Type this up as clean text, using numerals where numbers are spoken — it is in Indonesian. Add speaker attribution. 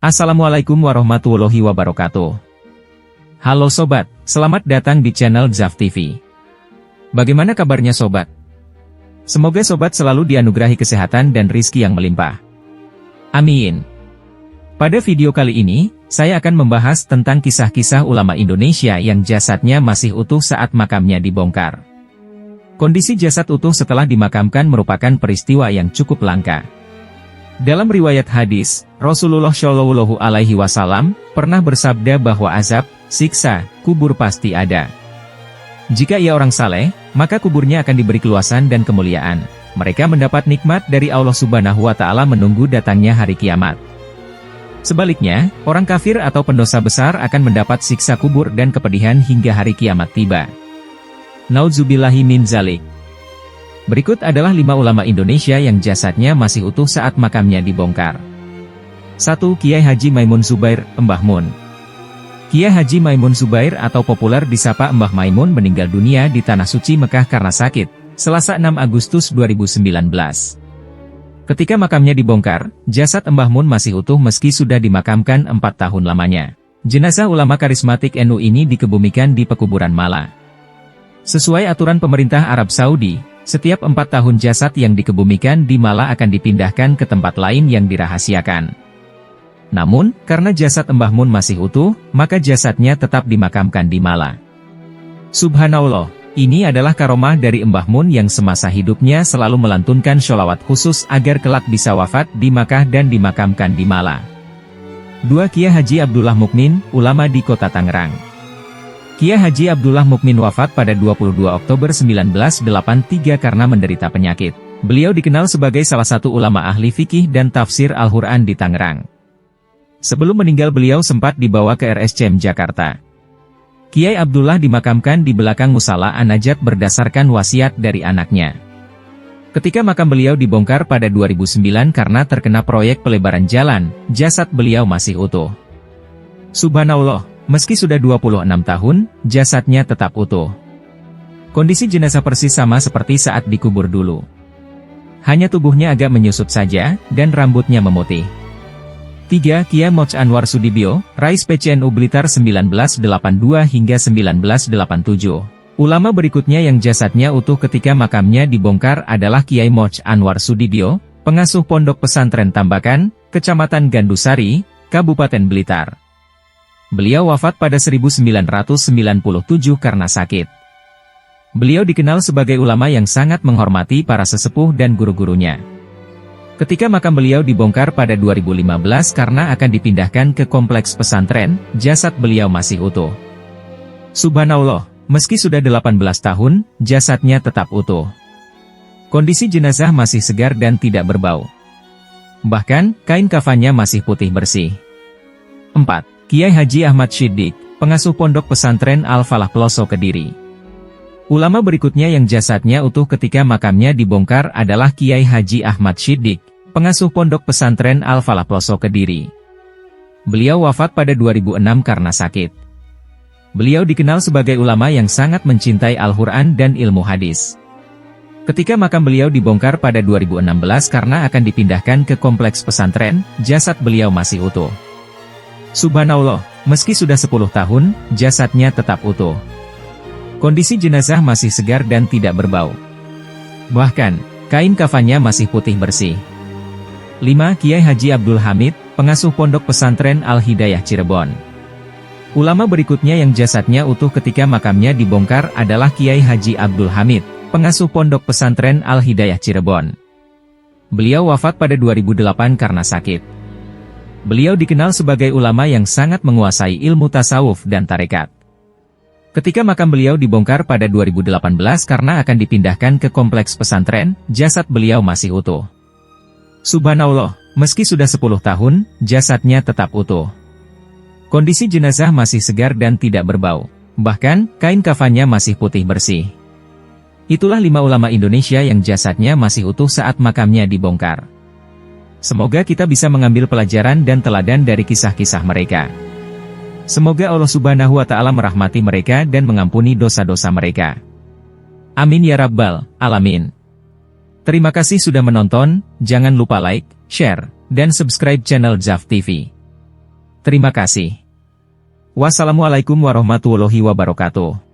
Speaker 1: Assalamualaikum warahmatullahi wabarakatuh. Halo sobat, selamat datang di channel Zaf TV. Bagaimana kabarnya sobat? Semoga sobat selalu dianugerahi kesehatan dan rizki yang melimpah. Amin. Pada video kali ini, saya akan membahas tentang kisah-kisah ulama Indonesia yang jasadnya masih utuh saat makamnya dibongkar. Kondisi jasad utuh setelah dimakamkan merupakan peristiwa yang cukup langka. Dalam riwayat hadis, Rasulullah Shallallahu Alaihi Wasallam pernah bersabda bahwa azab, siksa, kubur pasti ada. Jika ia orang saleh, maka kuburnya akan diberi keluasan dan kemuliaan. Mereka mendapat nikmat dari Allah Subhanahu wa Ta'ala menunggu datangnya hari kiamat. Sebaliknya, orang kafir atau pendosa besar akan mendapat siksa kubur dan kepedihan hingga hari kiamat tiba. Nauzubillahi min zalik. Berikut adalah 5 ulama Indonesia yang jasadnya masih utuh saat makamnya dibongkar. 1. Kiai Haji Maimun Zubair, Mbah Mun. Kiai Haji Maimun Zubair atau populer disapa Mbah Maimun meninggal dunia di Tanah Suci Mekah karena sakit, Selasa 6 Agustus 2019. Ketika makamnya dibongkar, jasad Mbah Mun masih utuh meski sudah dimakamkan 4 tahun lamanya. Jenazah ulama karismatik NU ini dikebumikan di pekuburan Mala. Sesuai aturan pemerintah Arab Saudi, setiap 4 tahun jasad yang dikebumikan di Mala akan dipindahkan ke tempat lain yang dirahasiakan. Namun, karena jasad Mbah Mun masih utuh, maka jasadnya tetap dimakamkan di Mala. Subhanallah, ini adalah karomah dari Mbah Mun yang semasa hidupnya selalu melantunkan sholawat khusus agar kelak bisa wafat di Makkah dan dimakamkan di Mala. 2. Kiai Haji Abdullah Mukmin, ulama di Kota Tangerang. Kiai Haji Abdullah Mukmin wafat pada 22 Oktober 1983 karena menderita penyakit. Beliau dikenal sebagai salah satu ulama ahli fikih dan tafsir Al-Quran di Tangerang. Sebelum meninggal beliau sempat dibawa ke RSCM Jakarta. Kiai Abdullah dimakamkan di belakang Musala An-Najat berdasarkan wasiat dari anaknya. Ketika makam beliau dibongkar pada 2009 karena terkena proyek pelebaran jalan, jasad beliau masih utuh. Subhanallah. Meski sudah 26 tahun, jasadnya tetap utuh. Kondisi jenazah persis sama seperti saat dikubur dulu. Hanya tubuhnya agak menyusut saja, dan rambutnya memutih. 3. Kiai Moch Anwar Sudibyo, Rais PCNU Blitar 1982 hingga 1987. Ulama berikutnya yang jasadnya utuh ketika makamnya dibongkar adalah Kiai Moch Anwar Sudibyo, pengasuh Pondok Pesantren Tambakan, Kecamatan Gandusari, Kabupaten Blitar. Beliau wafat pada 1997 karena sakit. Beliau dikenal sebagai ulama yang sangat menghormati para sesepuh dan guru-gurunya. Ketika makam beliau dibongkar pada 2015 karena akan dipindahkan ke kompleks pesantren, jasad beliau masih utuh. Subhanallah, meski sudah 18 tahun, jasadnya tetap utuh. Kondisi jenazah masih segar dan tidak berbau. Bahkan, kain kafannya masih putih bersih. 4. Kiai Haji Ahmad Shiddiq, pengasuh Pondok Pesantren Al-Falah Peloso Kediri. Ulama berikutnya yang jasadnya utuh ketika makamnya dibongkar adalah Kiai Haji Ahmad Shiddiq, pengasuh Pondok Pesantren Al-Falah Peloso Kediri. Beliau wafat pada 2006 karena sakit. Beliau dikenal sebagai ulama yang sangat mencintai Al-Quran dan ilmu hadis. Ketika makam beliau dibongkar pada 2016 karena akan dipindahkan ke kompleks pesantren, jasad beliau masih utuh. Subhanallah, meski sudah 10 tahun, jasadnya tetap utuh. Kondisi jenazah masih segar dan tidak berbau. Bahkan, kain kafannya masih putih bersih. 5. Kiai Haji Abdul Hamid, pengasuh Pondok Pesantren Al-Hidayah Cirebon. Ulama berikutnya yang jasadnya utuh ketika makamnya dibongkar adalah Kiai Haji Abdul Hamid, pengasuh Pondok Pesantren Al-Hidayah Cirebon. Beliau wafat pada 2008 karena sakit. Beliau dikenal sebagai ulama yang sangat menguasai ilmu tasawuf dan tarekat. Ketika makam beliau dibongkar pada 2018 karena akan dipindahkan ke kompleks pesantren, jasad beliau masih utuh. Subhanallah, meski sudah 10 tahun, jasadnya tetap utuh. Kondisi jenazah masih segar dan tidak berbau. Bahkan, kain kafannya masih putih bersih. Itulah 5 ulama Indonesia yang jasadnya masih utuh saat makamnya dibongkar. Semoga kita bisa mengambil pelajaran dan teladan dari kisah-kisah mereka. Semoga Allah Subhanahu wa Ta'ala merahmati mereka dan mengampuni dosa-dosa mereka. Amin ya Rabbal Alamin. Terima kasih sudah menonton, jangan lupa like, share, dan subscribe channel Zaf TV. Terima kasih. Wassalamualaikum warahmatullahi wabarakatuh.